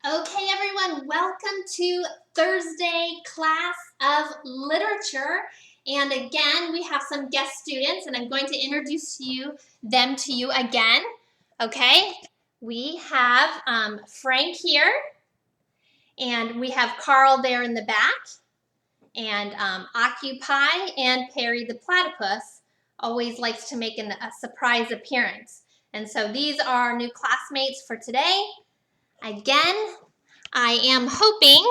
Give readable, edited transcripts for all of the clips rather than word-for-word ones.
Okay, everyone, welcome to Thursday class of literature. And again, we have some guest students, and I'm going to introduce them to you again. Okay, we have Frank here, and we have Carl there in the back, and Occupy and Perry the platypus always likes to make a surprise appearance. And so these are our new classmates for today. Again, I am hoping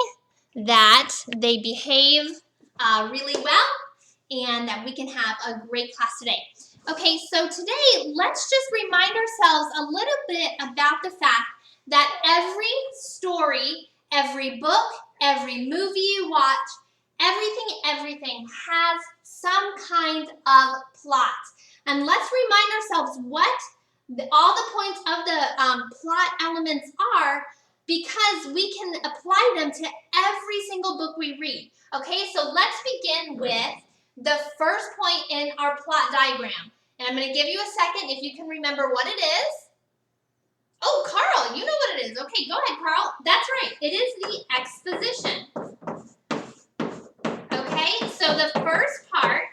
that they behave really well and that we can have a great class today. Okay, so today let's just remind ourselves a little bit about the fact that every story, every book, every movie you watch, everything has some kind of plot. And let's remind ourselves what all the points of the plot elements are, because we can apply them to every single book we read. Okay, so let's begin with the first point in our plot diagram. And I'm going to give you a second if you can remember what it is. Oh, Carl, you know what it is. Okay, go ahead, Carl. That's right. It is the exposition. Okay, so the first part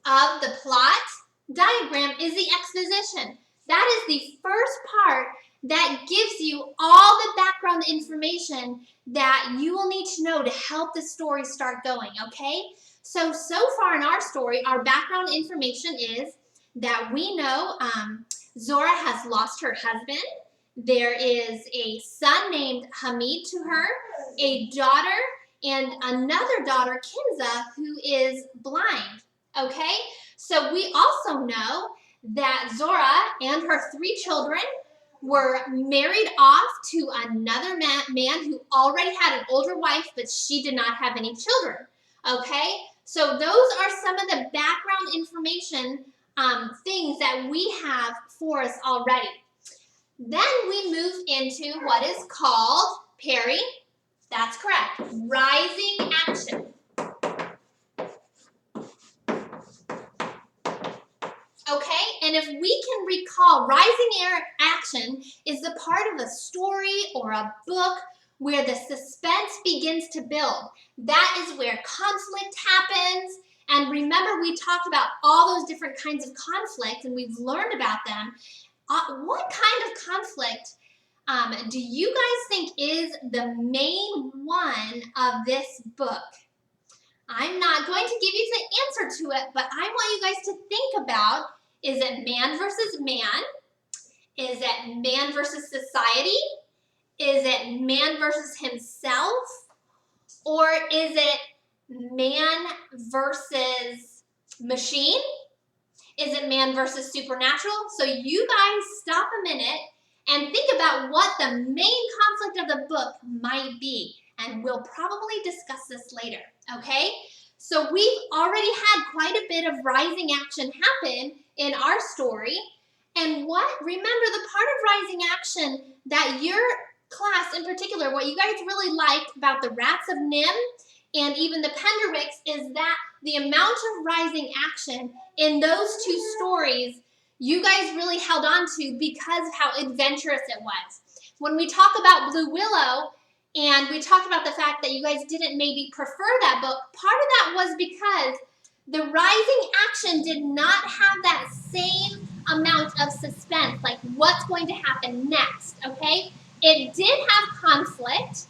of the plot diagram is the exposition. That is the first part that gives you all the background information that you will need to know to help the story start going, okay? So far in our story, our background information is that we know Zora has lost her husband. There is a son named Hamid to her, a daughter, and another daughter, Kinza, who is blind, okay? So we also know that Zora and her 3 children were married off to another man who already had an older wife, but she did not have any children. Okay, so those are some of the background information things that we have for us already. Then we move into what is called, Perry, that's correct, rising action. Okay, and if we can recall, rising action is the part of a story or a book where the suspense begins to build. That is where conflict happens. And remember, we talked about all those different kinds of conflict, and we've learned about them. What kind of conflict do you guys think is the main one of this book? I'm not going to give you the answer to it, but I want you guys to think about, is it man versus man? Is it man versus society? Is it man versus himself? Or is it man versus machine? Is it man versus supernatural? So you guys stop a minute and think about what the main conflict of the book might be. And we'll probably discuss this later, okay? So we've already had quite a bit of rising action happen in our story. And remember, the part of rising action that your class in particular, what you guys really liked about the Rats of Nim and even the Penderwicks is that the amount of rising action in those 2 stories you guys really held on to because of how adventurous it was. When we talk about Blue Willow, and we talked about the fact that you guys didn't maybe prefer that book, part of that was because the rising action did not have that same amount of suspense, like what's going to happen next, okay? It did have conflict,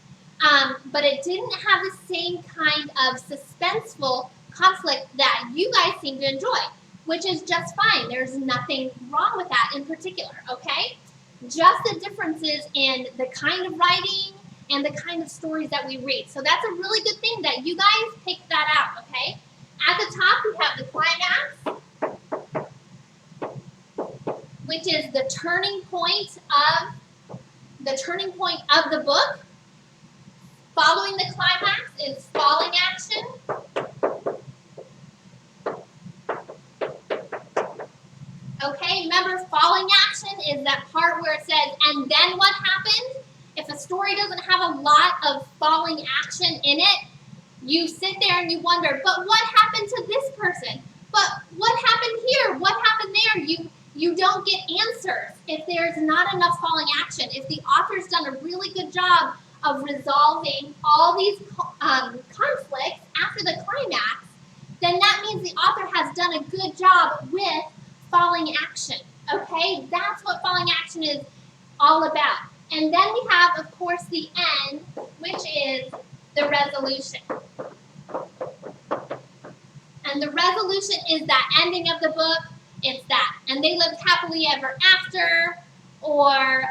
but it didn't have the same kind of suspenseful conflict that you guys seem to enjoy, which is just fine. There's nothing wrong with that in particular, okay? Just the differences in the kind of writing and the kind of stories that we read. So that's a really good thing that you guys picked that out, okay? At the top, we have the climax, which is the turning point of the book. Following the climax is falling action. Okay, remember, falling action is that part where it says, and then what happened? If a story doesn't have a lot of falling action in it, you sit there and you wonder, but what happened to this person? But what happened here? What happened there? You don't get answers if there's not enough following action. If the author's done a really good job of resolving all these conflicts after the climax, then that means the author has done a good job with following action. Okay? That's what following action is all about. And then we have, of course, the end, which is the resolution. And the resolution is that ending of the book. It's that. And they lived happily ever after, or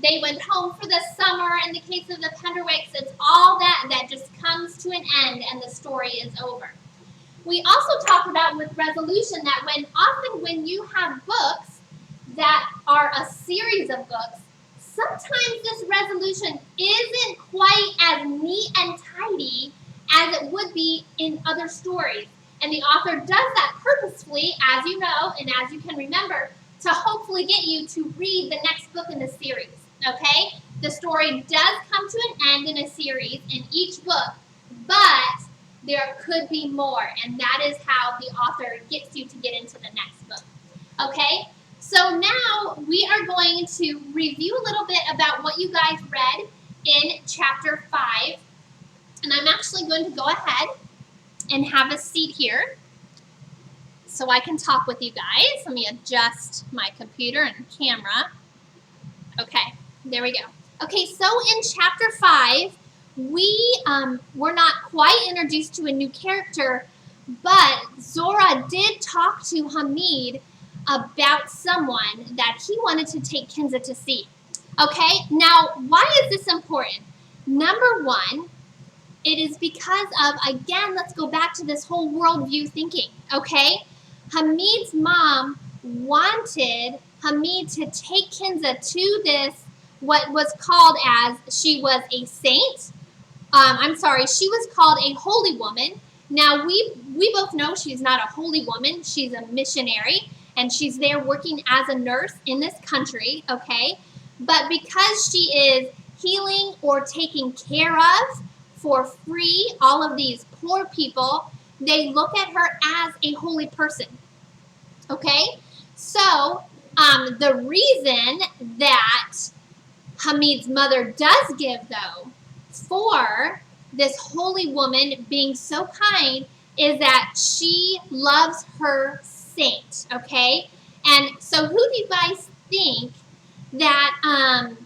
they went home for the summer. In the case of the Penderwicks, it's all that just comes to an end and the story is over. We also talk about with resolution that often when you have books that are a series of books, sometimes this resolution isn't quite as neat and tidy as it would be in other stories. And the author does that purposefully, as you know and as you can remember, to hopefully get you to read the next book in the series. Okay? The story does come to an end in a series in each book, but there could be more, and that is how the author gets you to get into the next book. Okay? So now we are going to review a little bit about what you guys read in chapter 5. And I'm actually going to go ahead and have a seat here so I can talk with you guys. Let me adjust my computer and camera. Okay, there we go. Okay, so in chapter 5, we were not quite introduced to a new character, but Zora did talk to Hamid about someone that he wanted to take Kinza to see. Okay, now why is this important? Number one, it is because of, again, let's go back to this whole worldview thinking, okay? Hamid's mom wanted Hamid to take Kinza to this, what was called as, she was a saint. She was called a holy woman. Now, we both know she's not a holy woman. She's a missionary, and she's there working as a nurse in this country, okay? But because she is healing or taking care of for free all of these poor people, they look at her as a holy person, okay? So, the reason that Hamid's mother does give, though, for this holy woman being so kind is that she loves her saint, okay? And so who do you guys think that, I'm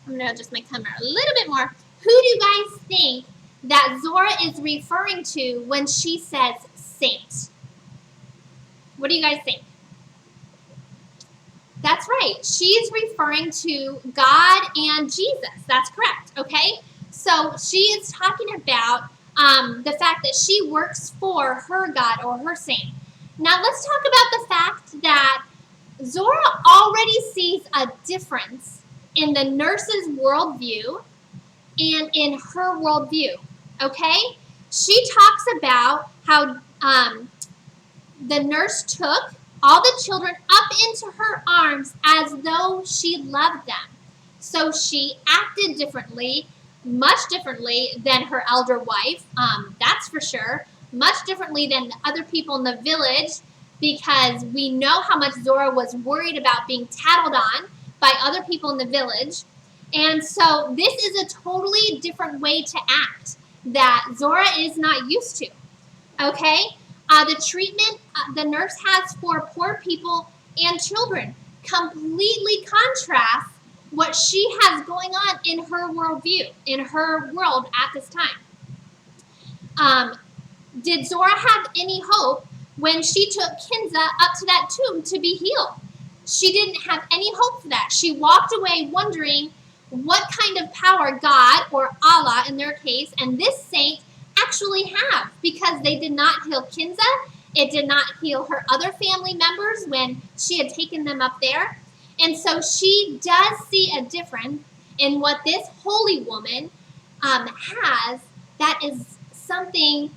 going to adjust my camera a little bit more. Who do you guys think that Zora is referring to when she says saint? What do you guys think? That's right. She's referring to God and Jesus. That's correct, okay? So she is talking about the fact that she works for her God or her saint. Now let's talk about the fact that Zora already sees a difference in the nurse's worldview and in her worldview, okay? She talks about how the nurse took all the children up into her arms as though she loved them. So she acted differently, much differently than her elder wife, that's for sure, much differently than the other people in the village, because we know how much Zora was worried about being tattled on by other people in the village. And so this is a totally different way to act that Zora is not used to, okay? The treatment the nurse has for poor people and children completely contrasts what she has going on in her worldview, in her world at this time. Did Zora have any hope when she took Kinza up to that tomb to be healed? She didn't have any hope for that. She walked away wondering what kind of power God, or Allah in their case, and this saint actually have, because they did not heal Kinza. It did not heal her other family members when she had taken them up there. And so she does see a difference in what this holy woman has that is something,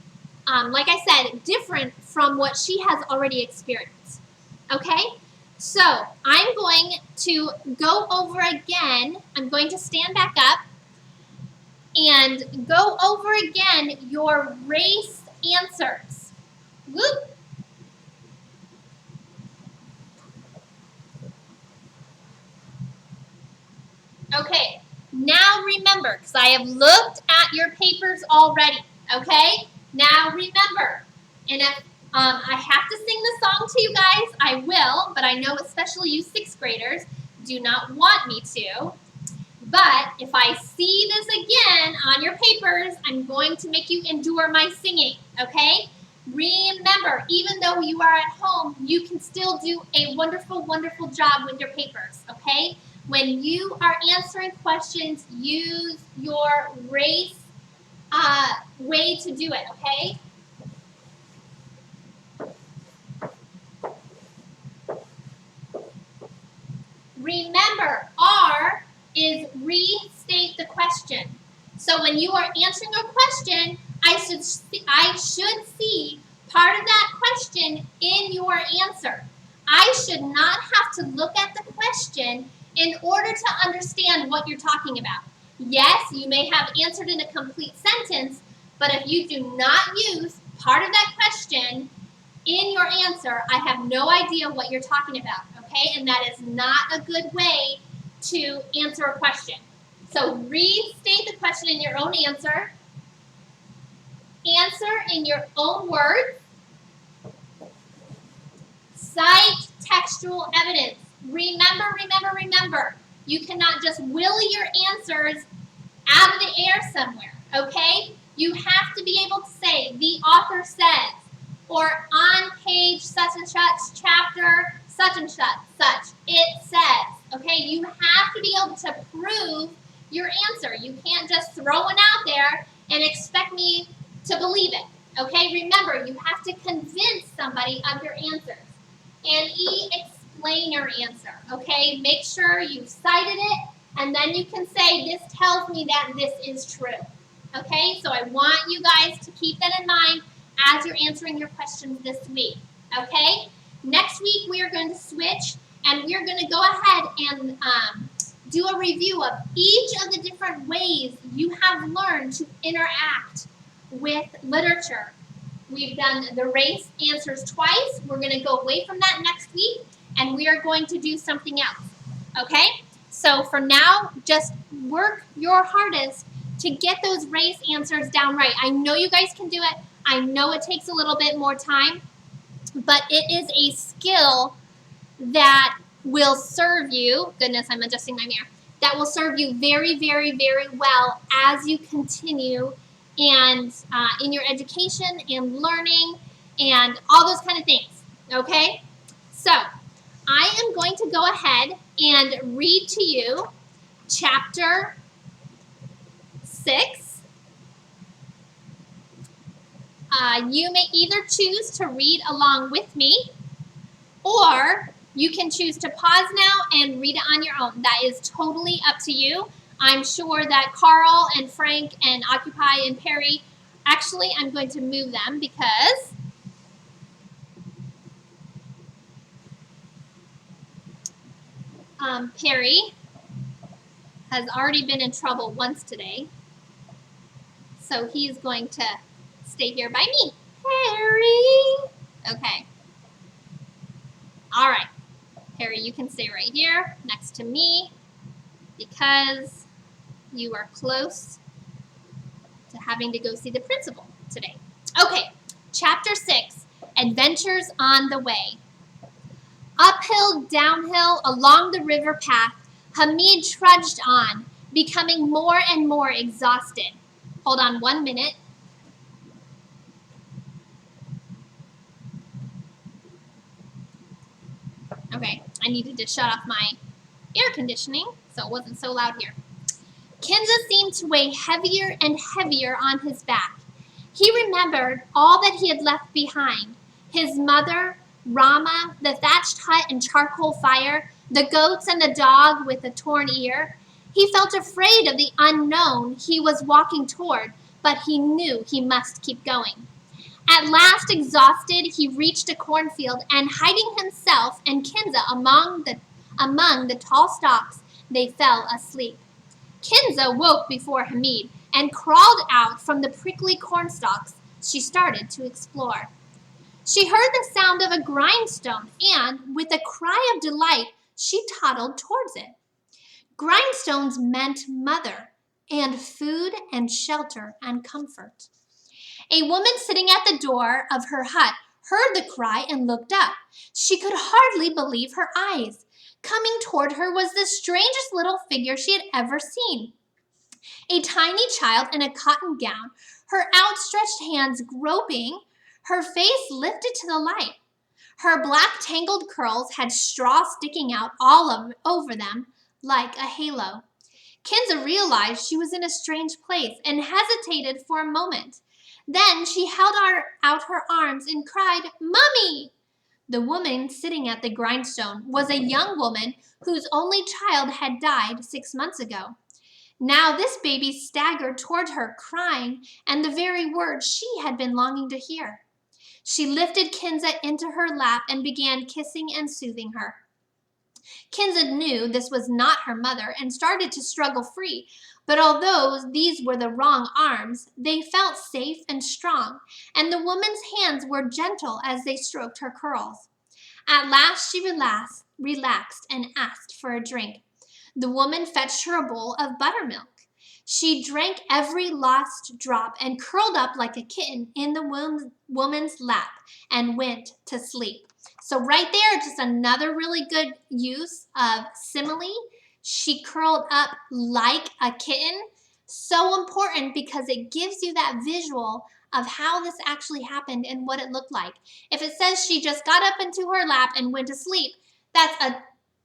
like I said, different from what she has already experienced. Okay? So I'm going to go over again. I'm going to stand back up and go over again your race answers. Whoop. Okay, now remember, because I have looked at your papers already, okay? Now remember, and if I have to sing the song to you guys, I will, but I know especially you 6th graders do not want me to. But if I see this again on your papers, I'm going to make you endure my singing, okay? Remember, even though you are at home, you can still do a wonderful, wonderful job with your papers, okay? When you are answering questions, use your race way to do it, okay? Remember, R is restate the question. So when you are answering a question, I should see part of that question in your answer. I should not have to look at the question in order to understand what you're talking about. Yes, you may have answered in a complete sentence, but if you do not use part of that question in your answer, I have no idea what you're talking about, okay? And that is not a good way to answer a question. So restate the question in your own answer. Answer in your own words. Cite textual evidence. Remember. You cannot just willy your answers out of the air somewhere, okay? You have to be able to say, the author says, or on page such and such, chapter such and such, it says, okay? You have to be able to prove your answer. You can't just throw one out there and expect me to believe it, okay? Remember, you have to convince somebody of your answers. And explain your answer, okay? Make sure you've cited it, and then you can say, this tells me that this is true, okay? So I want you guys to keep that in mind as you're answering your questions this week, okay? Next week, we are going to switch, and we're going to go ahead and do a review of each of the different ways you have learned to interact with literature. We've done the race answers twice. We're going to go away from that next week, and we are going to do something else, okay? So for now, just work your hardest to get those race answers down right. I know you guys can do it. I know it takes a little bit more time, but it is a skill that will serve you. Goodness, I'm adjusting my mirror. That will serve you very, very, very well as you continue and in your education and learning and all those kind of things, okay? So I am going to go ahead and read to you chapter 6. You may either choose to read along with me, or you can choose to pause now and read it on your own. That is totally up to you. I'm sure that Carl and Frank and Occupy and Perry, actually I'm going to move them because Perry has already been in trouble once today. So he's going to stay here by me. Perry! Okay. All right. Perry, you can stay right here next to me because you are close to having to go see the principal today. Okay, chapter 6, Adventures on the Way. Uphill, downhill, along the river path, Hamid trudged on, becoming more and more exhausted. Hold on 1 minute. Okay, I needed to shut off my air conditioning so it wasn't so loud here. Kinza seemed to weigh heavier and heavier on his back. He remembered all that he had left behind. His mother, Rama, the thatched hut and charcoal fire, the goats and the dog with a torn ear. He felt afraid of the unknown he was walking toward, but he knew he must keep going. At last, exhausted, he reached a cornfield, and hiding himself and Kinza among the tall stalks, they fell asleep. Kinza woke before Hamid and crawled out from the prickly cornstalks. She started to explore. She heard the sound of a grindstone, and with a cry of delight, she toddled towards it. Grindstones meant mother, and food and shelter and comfort. A woman sitting at the door of her hut heard the cry and looked up. She could hardly believe her eyes. Coming toward her was the strangest little figure she had ever seen. A tiny child in a cotton gown, her outstretched hands groping, her face lifted to the light. Her black tangled curls had straw sticking out over them like a halo. Kinza realized she was in a strange place and hesitated for a moment. Then she held out her arms and cried, "Mummy!" The woman sitting at the grindstone was a young woman whose only child had died 6 months ago. Now this baby staggered toward her, crying, and the very words she had been longing to hear. She lifted Kinza into her lap and began kissing and soothing her. Kinza knew this was not her mother and started to struggle free, but although these were the wrong arms, they felt safe and strong, and the woman's hands were gentle as they stroked her curls. At last she relaxed and asked for a drink. The woman fetched her a bowl of buttermilk. She drank every last drop and curled up like a kitten in the woman's lap and went to sleep. So right there, just another really good use of simile. She curled up like a kitten. So important because it gives you that visual of how this actually happened and what it looked like. If it says she just got up into her lap and went to sleep,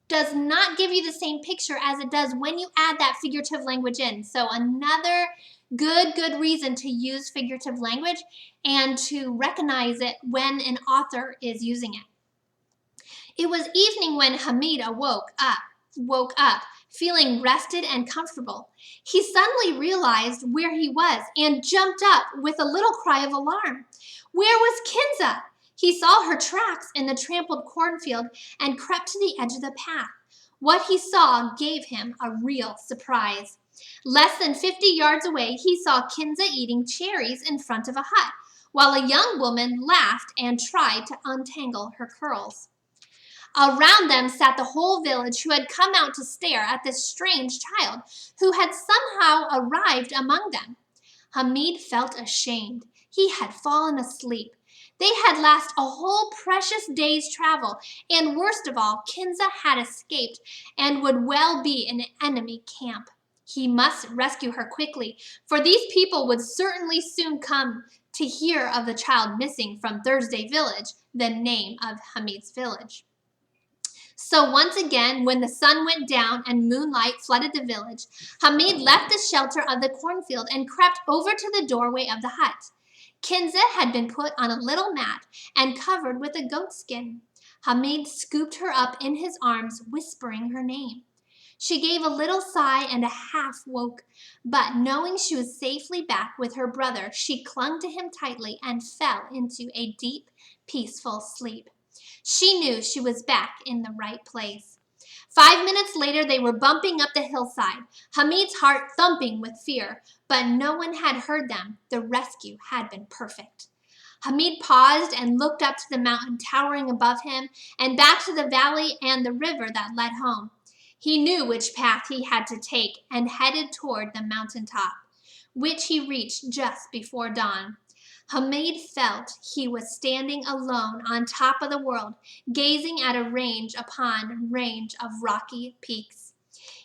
does not give you the same picture as it does when you add that figurative language in. So another good reason to use figurative language and to recognize it when an author is using it. It was evening when Hamid woke up, feeling rested and comfortable. He suddenly realized where he was and jumped up with a little cry of alarm. Where was Kinza? He saw her tracks in the trampled cornfield and crept to the edge of the path. What he saw gave him a real surprise. Less than 50 yards away, he saw Kinza eating cherries in front of a hut, while a young woman laughed and tried to untangle her curls. Around them sat the whole village, who had come out to stare at this strange child who had somehow arrived among them. Hamid felt ashamed. He had fallen asleep. They had lost a whole precious day's travel, and worst of all, Kinza had escaped and would well be in enemy camp. He must rescue her quickly, for these people would certainly soon come to hear of the child missing from Thursday Village, the name of Hamid's village. So once again, when the sun went down and moonlight flooded the village, Hamid left the shelter of the cornfield and crept over to the doorway of the hut. Kinza had been put on a little mat and covered with a goat skin. Hamid scooped her up in his arms, whispering her name. She gave a little sigh and half woke, but knowing she was safely back with her brother, she clung to him tightly and fell into a deep, peaceful sleep. She knew she was back in the right place. 5 minutes later, they were bumping up the hillside, Hamid's heart thumping with fear, but no one had heard them. The rescue had been perfect. Hamid paused and looked up to the mountain towering above him and back to the valley and the river that led home. He knew which path he had to take and headed toward the mountaintop, which he reached just before dawn. Hamid felt he was standing alone on top of the world, gazing at a range upon range of rocky peaks.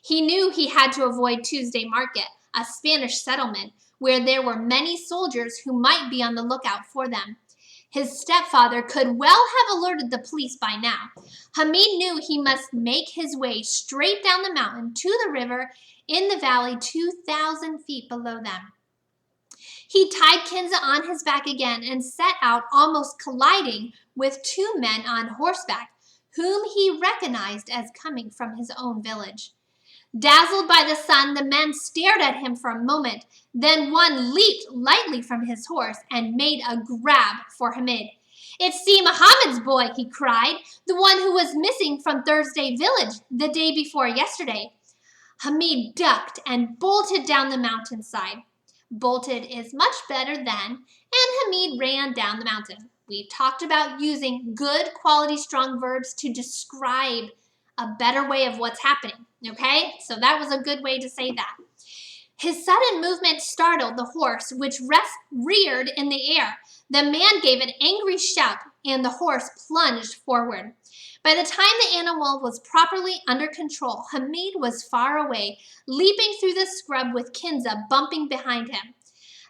He knew he had to avoid Tuesday Market, a Spanish settlement, where there were many soldiers who might be on the lookout for them. His stepfather could well have alerted the police by now. Hamid knew he must make his way straight down the mountain to the river in the valley 2,000 feet below them. He tied Kinza on his back again and set out, almost colliding with two men on horseback, whom he recognized as coming from his own village. Dazzled by the sun, the men stared at him for a moment. Then one leaped lightly from his horse and made a grab for Hamid. "It's Si Muhammad's boy," he cried, "the one who was missing from Thursday Village the day before yesterday." Hamid ducked and bolted down the mountainside. Bolted is much better than, and Hamid ran down the mountain. We talked about using good quality strong verbs to describe a better way of what's happening. Okay, so that was a good way to say that. His sudden movement startled the horse, which reared in the air. The man gave an angry shout, and the horse plunged forward. By the time the animal was properly under control, Hamid was far away, leaping through the scrub with Kinza bumping behind him.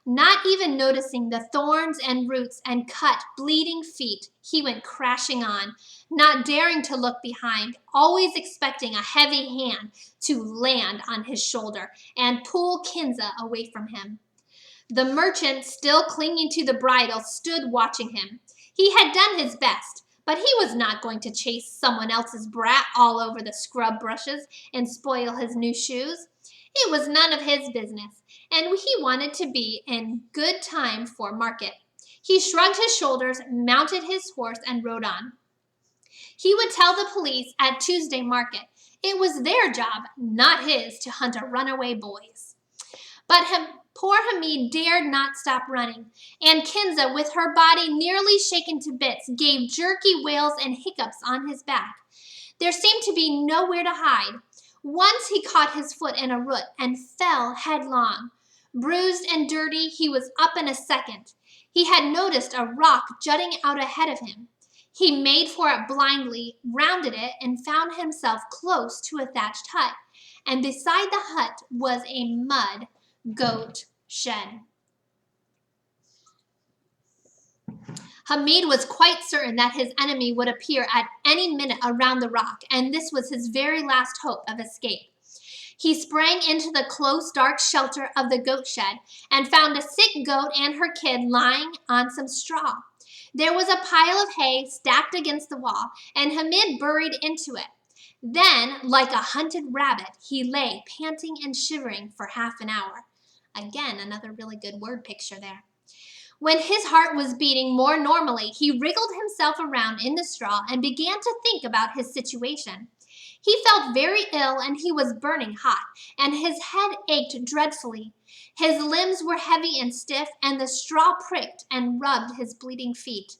Not even noticing the thorns and roots and cut, bleeding feet, he went crashing on, not daring to look behind, always expecting a heavy hand to land on his shoulder and pull Kinza away from him. The merchant, still clinging to the bridle, stood watching him. He had done his best, but he was not going to chase someone else's brat all over the scrub brushes and spoil his new shoes. It was none of his business, and he wanted to be in good time for market. He shrugged his shoulders, mounted his horse, and rode on. He would tell the police at Tuesday market. It was their job, not his, to hunt a runaway boys. But poor Hamid dared not stop running, and Kinza, with her body nearly shaken to bits, gave jerky wails and hiccups on his back. There seemed to be nowhere to hide. Once he caught his foot in a root and fell headlong. Bruised and dirty, he was up in a second. He had noticed a rock jutting out ahead of him. He made for it blindly, rounded it, and found himself close to a thatched hut. And beside the hut was a mud goat shed. Hamid was quite certain that his enemy would appear at any minute around the rock, and this was his very last hope of escape. He sprang into the close, dark shelter of the goat shed and found a sick goat and her kid lying on some straw. There was a pile of hay stacked against the wall, and Hamid burrowed into it. Then, like a hunted rabbit, he lay panting and shivering for half an hour. Again, another really good word picture there. When his heart was beating more normally, he wriggled himself around in the straw and began to think about his situation. He felt very ill and he was burning hot, and his head ached dreadfully. His limbs were heavy and stiff, and the straw pricked and rubbed his bleeding feet.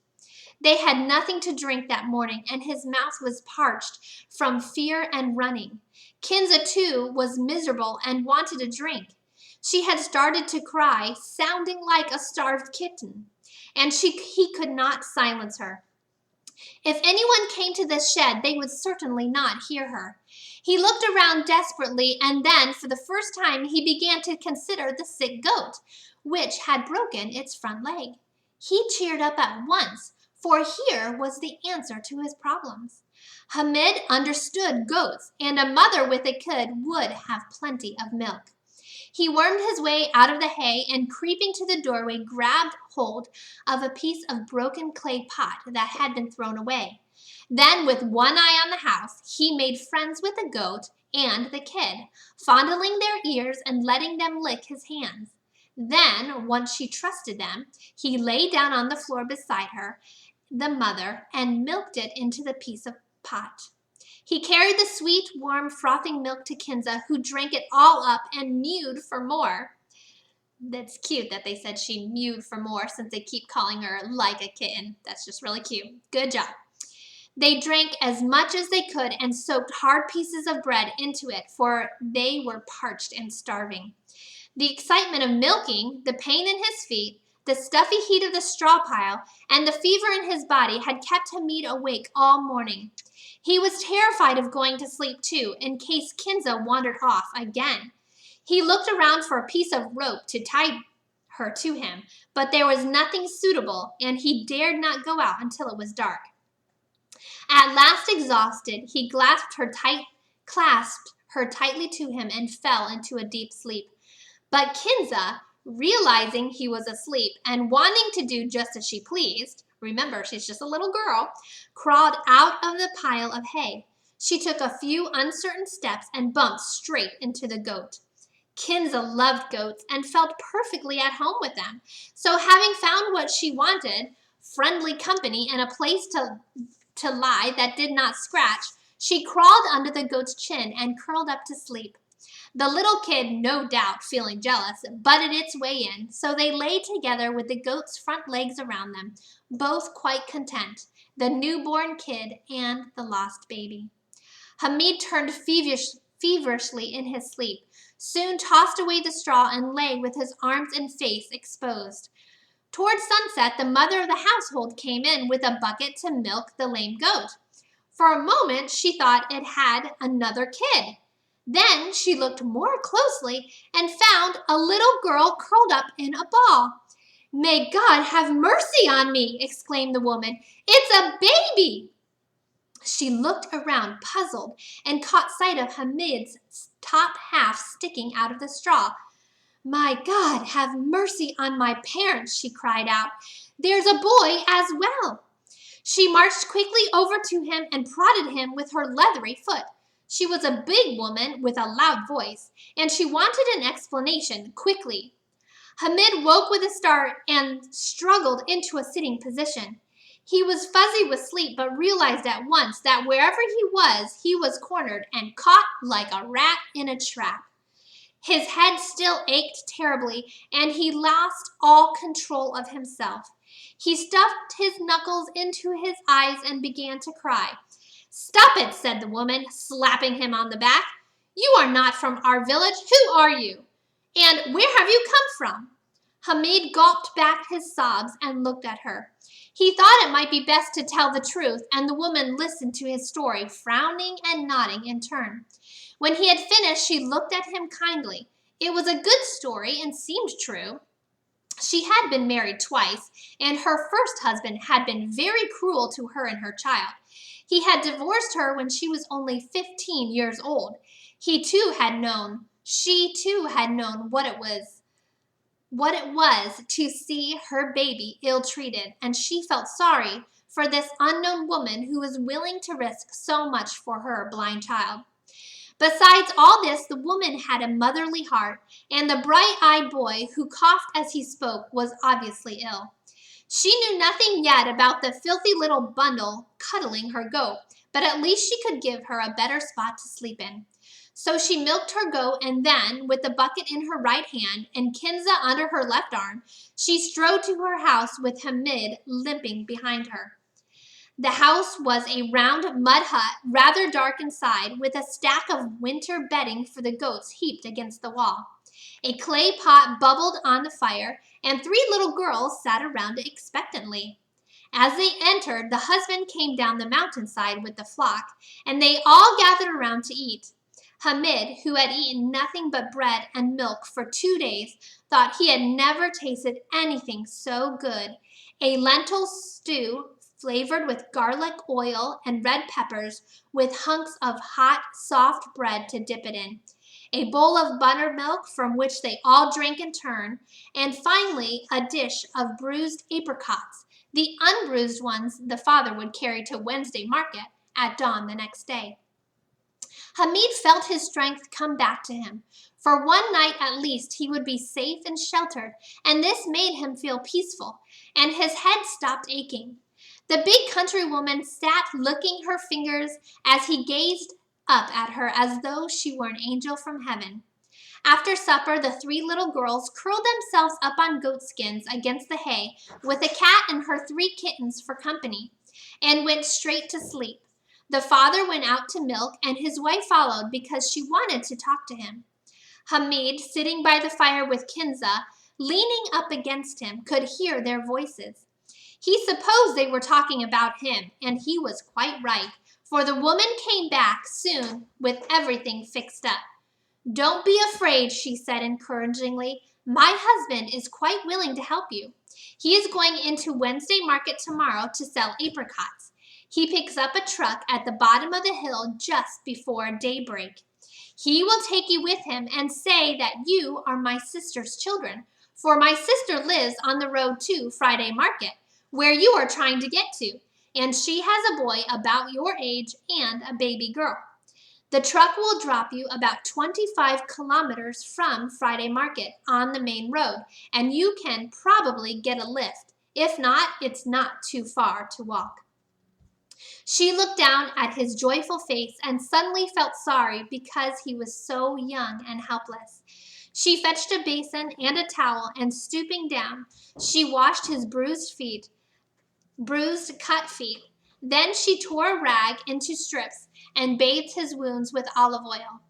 They had nothing to drink that morning, and his mouth was parched from fear and running. Kinza, too, was miserable and wanted a drink. She had started to cry, sounding like a starved kitten, and he could not silence her. If anyone came to the shed, they would certainly not hear her. He looked around desperately, and then, for the first time, he began to consider the sick goat, which had broken its front leg. He cheered up at once, for here was the answer to his problems. Hamid understood goats, and a mother with a kid would have plenty of milk. He wormed his way out of the hay and, creeping to the doorway, grabbed hold of a piece of broken clay pot that had been thrown away. Then, with one eye on the house, he made friends with the goat and the kid, fondling their ears and letting them lick his hands. Then, once she trusted them, he lay down on the floor beside her, the mother, and milked it into the piece of pot. He carried the sweet, warm, frothing milk to Kinza, who drank it all up and mewed for more. That's cute that they said she mewed for more, since they keep calling her like a kitten. That's just really cute. Good job. They drank as much as they could and soaked hard pieces of bread into it, for they were parched and starving. The excitement of milking, the pain in his feet, the stuffy heat of the straw pile, and the fever in his body had kept Hamid awake all morning. He was terrified of going to sleep too, in case Kinza wandered off again. He looked around for a piece of rope to tie her to him, but there was nothing suitable, and he dared not go out until it was dark. At last, exhausted, he clasped her tightly to him and fell into a deep sleep. But Kinza, realizing he was asleep and wanting to do just as she pleased, remember, she's just a little girl, crawled out of the pile of hay. She took a few uncertain steps and bumped straight into the goat. Kinza loved goats and felt perfectly at home with them. So, having found what she wanted, friendly company and a place to lie that did not scratch, she crawled under the goat's chin and curled up to sleep. The little kid, no doubt feeling jealous, butted its way in, so they lay together with the goat's front legs around them, both quite content, the newborn kid and the lost baby. Hamid turned feverishly in his sleep, soon tossed away the straw and lay with his arms and face exposed. Toward sunset, the mother of the household came in with a bucket to milk the lame goat. For a moment, she thought it had another kid. Then she looked more closely and found a little girl curled up in a ball. "May God have mercy on me!" exclaimed the woman. "It's a baby!" She looked around, puzzled, and caught sight of Hamid's top half sticking out of the straw. "My God, have mercy on my parents!" she cried out. "There's a boy as well!" She marched quickly over to him and prodded him with her leathery foot. She was a big woman with a loud voice, and she wanted an explanation quickly. Hamid woke with a start and struggled into a sitting position. He was fuzzy with sleep, but realized at once that wherever he was cornered and caught like a rat in a trap. His head still ached terribly, and he lost all control of himself. He stuffed his knuckles into his eyes and began to cry. "Stop it," said the woman, slapping him on the back. "You are not from our village. Who are you? And where have you come from?" Hamid gulped back his sobs and looked at her. He thought it might be best to tell the truth, and the woman listened to his story, frowning and nodding in turn. When he had finished, she looked at him kindly. It was a good story and seemed true. She had been married twice, and her first husband had been very cruel to her and her child. He had divorced her when she was only 15 years old. She too had known what it was to see her baby ill-treated, and she felt sorry for this unknown woman who was willing to risk so much for her blind child. Besides all this, the woman had a motherly heart, and the bright-eyed boy who coughed as he spoke was obviously ill. She knew nothing yet about the filthy little bundle cuddling her goat, but at least she could give her a better spot to sleep in. So she milked her goat, and then, with the bucket in her right hand and Kinza under her left arm, she strode to her house with Hamid limping behind her. The house was a round mud hut, rather dark inside, with a stack of winter bedding for the goats heaped against the wall. A clay pot bubbled on the fire, and 3 little girls sat around it expectantly. As they entered, the husband came down the mountainside with the flock, and they all gathered around to eat. Hamid, who had eaten nothing but bread and milk for 2 days, thought he had never tasted anything so good. A lentil stew flavored with garlic oil and red peppers, with hunks of hot, soft bread to dip it in. A bowl of buttermilk from which they all drank in turn, and finally a dish of bruised apricots, the unbruised ones the father would carry to Wednesday market at dawn the next day. Hamid felt his strength come back to him. For one night at least he would be safe and sheltered, and this made him feel peaceful, and his head stopped aching. The big countrywoman sat licking her fingers as he gazed up at her as though she were an angel from heaven. After supper, the 3 little girls curled themselves up on goatskins against the hay, with a cat and her 3 kittens for company, and went straight to sleep. The father went out to milk, and his wife followed because she wanted to talk to him. Hamid, sitting by the fire with Kinza, leaning up against him, could hear their voices. He supposed they were talking about him, and he was quite right, for the woman came back soon with everything fixed up. "Don't be afraid," she said encouragingly. "My husband is quite willing to help you. He is going into Wednesday market tomorrow to sell apricots. He picks up a truck at the bottom of the hill just before daybreak. He will take you with him and say that you are my sister's children, for my sister lives on the road to Friday market, where you are trying to get to, and she has a boy about your age and a baby girl. The truck will drop you about 25 kilometers from Friday market on the main road, and you can probably get a lift. If not, it's not too far to walk." She looked down at his joyful face and suddenly felt sorry because he was so young and helpless. She fetched a basin and a towel, and stooping down, she washed his cut feet. Then she tore a rag into strips and bathed his wounds with olive oil.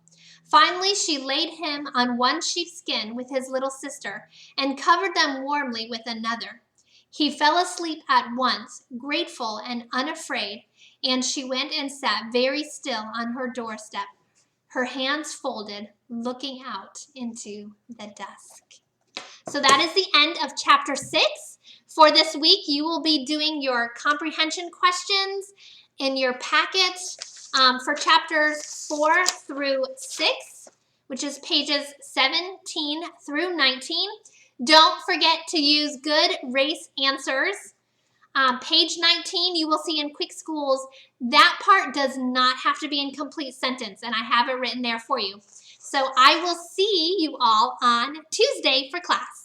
Finally, she laid him on one sheepskin with his little sister and covered them warmly with another. He fell asleep at once, grateful and unafraid, and she went and sat very still on her doorstep, her hands folded, looking out into the dusk. So that is the end of chapter 6. For this week, you will be doing your comprehension questions in your packet for chapters 4 through 6, which is pages 17 through 19. Don't forget to use good race answers. Page 19, you will see in Quick Schools, that part does not have to be in complete sentence, and I have it written there for you. So I will see you all on Tuesday for class.